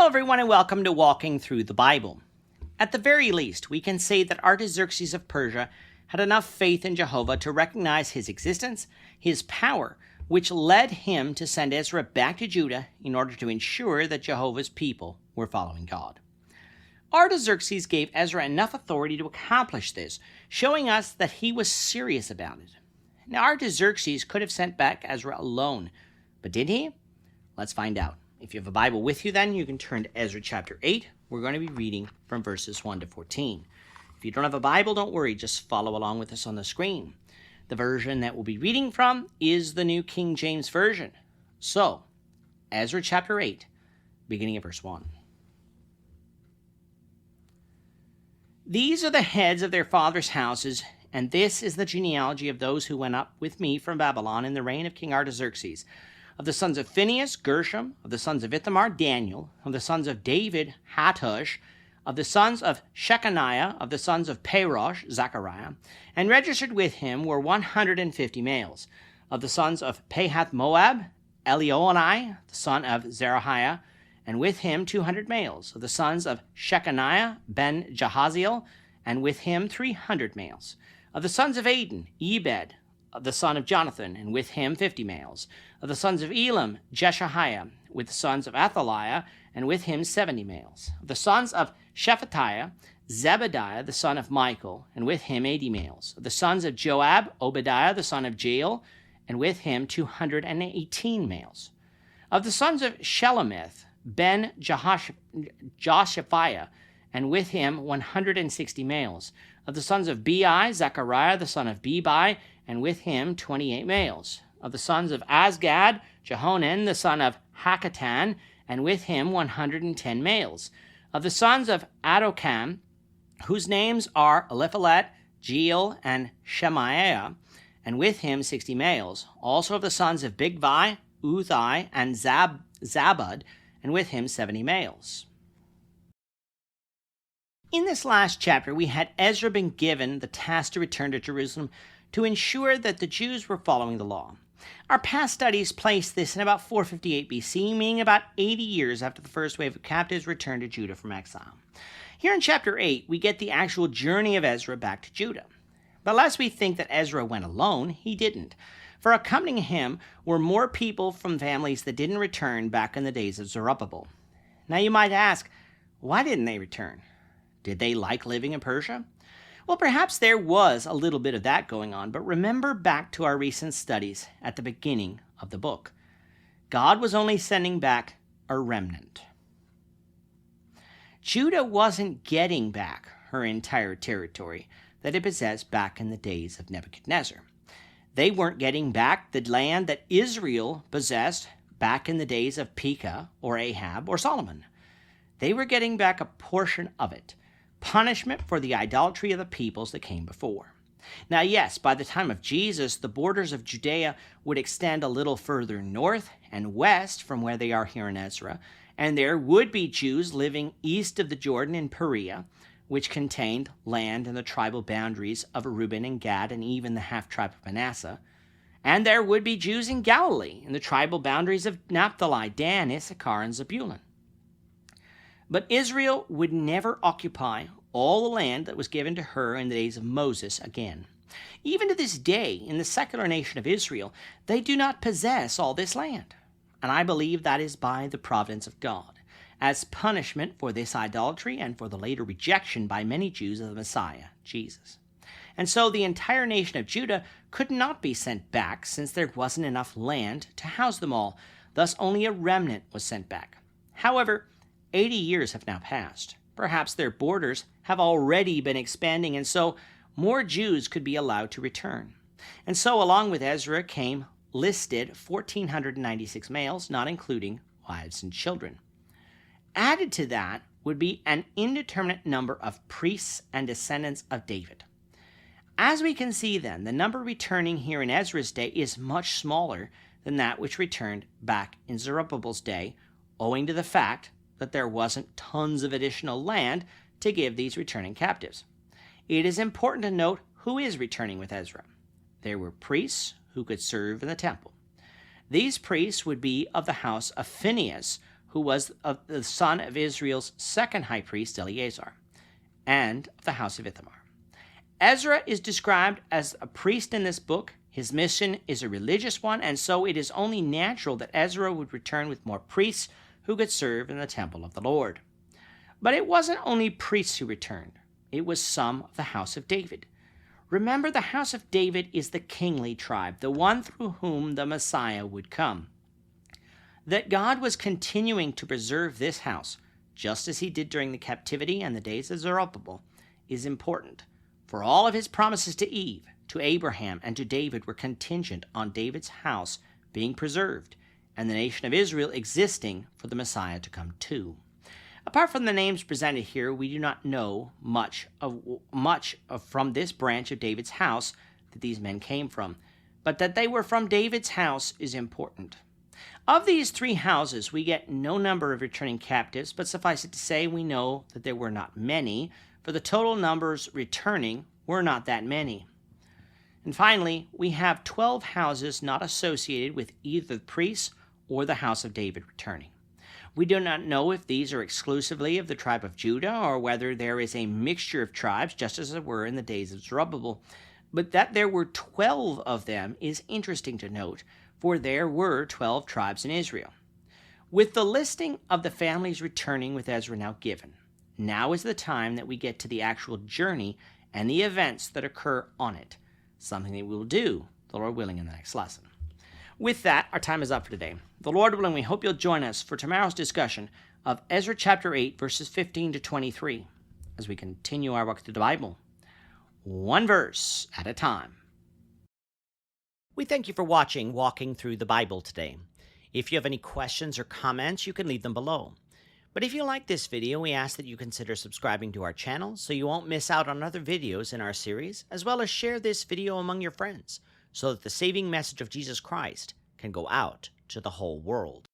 Hello everyone and welcome to Walking Through the Bible. At the very least, we can say that Artaxerxes of Persia had enough faith in Jehovah to recognize his existence, his power, which led him to send Ezra back to Judah in order to ensure that Jehovah's people were following God. Artaxerxes gave Ezra enough authority to accomplish this, showing us that he was serious about it. Now, Artaxerxes could have sent back Ezra alone, but did he? Let's find out. If you have a Bible with you, then you can turn to Ezra chapter 8. We're going to be reading from verses 1 to 14. If you don't have a Bible, don't worry. Just follow along with us on the screen. The version that we'll be reading from is the New King James Version. So, Ezra chapter 8, beginning at verse 1. These are the heads of their fathers' houses, and this is the genealogy of those who went up with me from Babylon in the reign of King Artaxerxes. Of the sons of Phinehas, Gershom. Of the sons of Ithamar, Daniel. Of the sons of David, Hattush. Of the sons of Shechaniah. Of the sons of Parosh, Zechariah. And registered with him were 150 males. Of the sons of Pahath-Moab, Elionai, the son of Zerahiah, and with him 200 males. Of the sons of Shechaniah, ben Jahaziel, and with him 300 males. Of the sons of Adin, Ebed, the son of Jonathan, and with him 50 males. Of the sons of Elam, Jeshahiah, with the sons of Athaliah, and with him 70 males. Of the sons of Shephatiah, Zebediah, the son of Michael, and with him 80 males. Of the sons of Joab, Obadiah, the son of Jael, and with him 218 males. Of the sons of Shelomith, ben Joshaphiah, and with him 160 males. Of the sons of Bai, Zechariah, the son of Bebai, and with him 28 males. Of the sons of Azgad, Jehonan, the son of Hakatan, and with him 110 males. Of the sons of Adokam, whose names are Eliphalet, Jeiel, and Shemaiah, and with him 60 males. Also of the sons of Bigvai, Uthai, and Zabud, and with him 70 males. In this last chapter, we had Ezra been given the task to return to Jerusalem to ensure that the Jews were following the law. Our past studies placed this in about 458 BC, meaning about 80 years after the first wave of captives returned to Judah from exile. Here in chapter 8, we get the actual journey of Ezra back to Judah. But lest we think that Ezra went alone, he didn't. For accompanying him were more people from families that didn't return back in the days of Zerubbabel. Now you might ask, why didn't they return? Did they like living in Persia? Well, perhaps there was a little bit of that going on, but remember back to our recent studies at the beginning of the book. God was only sending back a remnant. Judah wasn't getting back her entire territory that it possessed back in the days of Nebuchadnezzar. They weren't getting back the land that Israel possessed back in the days of Pekah or Ahab or Solomon. They were getting back a portion of it, punishment for the idolatry of the peoples that came before. Now, yes, by the time of Jesus, the borders of Judea would extend a little further north and west from where they are here in Ezra, and there would be Jews living east of the Jordan in Perea, which contained land in the tribal boundaries of Reuben and Gad and even the half-tribe of Manasseh. And there would be Jews in Galilee in the tribal boundaries of Naphtali, Dan, Issachar, and Zebulun. But Israel would never occupy all the land that was given to her in the days of Moses again. Even to this day, in the secular nation of Israel, they do not possess all this land. And I believe that is by the providence of God, as punishment for this idolatry and for the later rejection by many Jews of the Messiah, Jesus. And so the entire nation of Judah could not be sent back since there wasn't enough land to house them all. Thus, only a remnant was sent back. However, 80 years have now passed. Perhaps their borders have already been expanding, and so more Jews could be allowed to return. And so along with Ezra came listed 1,496 males, not including wives and children. Added to that would be an indeterminate number of priests and descendants of David. As we can see then, the number returning here in Ezra's day is much smaller than that which returned back in Zerubbabel's day, owing to the fact that there wasn't tons of additional land to give these returning captives. It is important to note who is returning with Ezra. There were priests who could serve in the temple. These priests would be of the house of Phinehas, who was of the son of Israel's second high priest, Eleazar, and of the house of Ithamar. Ezra is described as a priest in this book. His mission is a religious one, and so it is only natural that Ezra would return with more priests who could serve in the temple of the Lord. But it wasn't only priests who returned. It was some of the house of David. Remember, the house of David is the kingly tribe, the one through whom the Messiah would come. That God was continuing to preserve this house, just as he did during the captivity and the days of Zerubbabel, is important. For all of his promises to Eve, to Abraham, and to David were contingent on David's house being preserved and the nation of Israel existing for the Messiah to come too. Apart from the names presented here, we do not know much from this branch of David's house that these men came from, but that they were from David's house is important. Of these three houses, we get no number of returning captives, but suffice it to say, we know that there were not many, for the total numbers returning were not that many. And finally, we have 12 houses not associated with either the priests or the house of David returning. We do not know if these are exclusively of the tribe of Judah or whether there is a mixture of tribes, just as there were in the days of Zerubbabel. But that there were 12 of them is interesting to note, for there were 12 tribes in Israel. With the listing of the families returning with Ezra now given, now is the time that we get to the actual journey and the events that occur on it, something that we will do, the Lord willing, in the next lesson. With that, our time is up for today. The Lord willing, we hope you'll join us for tomorrow's discussion of Ezra chapter 8, verses 15 to 23, as we continue our walk through the Bible, one verse at a time. We thank you for watching Walking Through the Bible today. If you have any questions or comments, you can leave them below. But if you like this video, we ask that you consider subscribing to our channel so you won't miss out on other videos in our series, as well as share this video among your friends so that the saving message of Jesus Christ can go out to the whole world.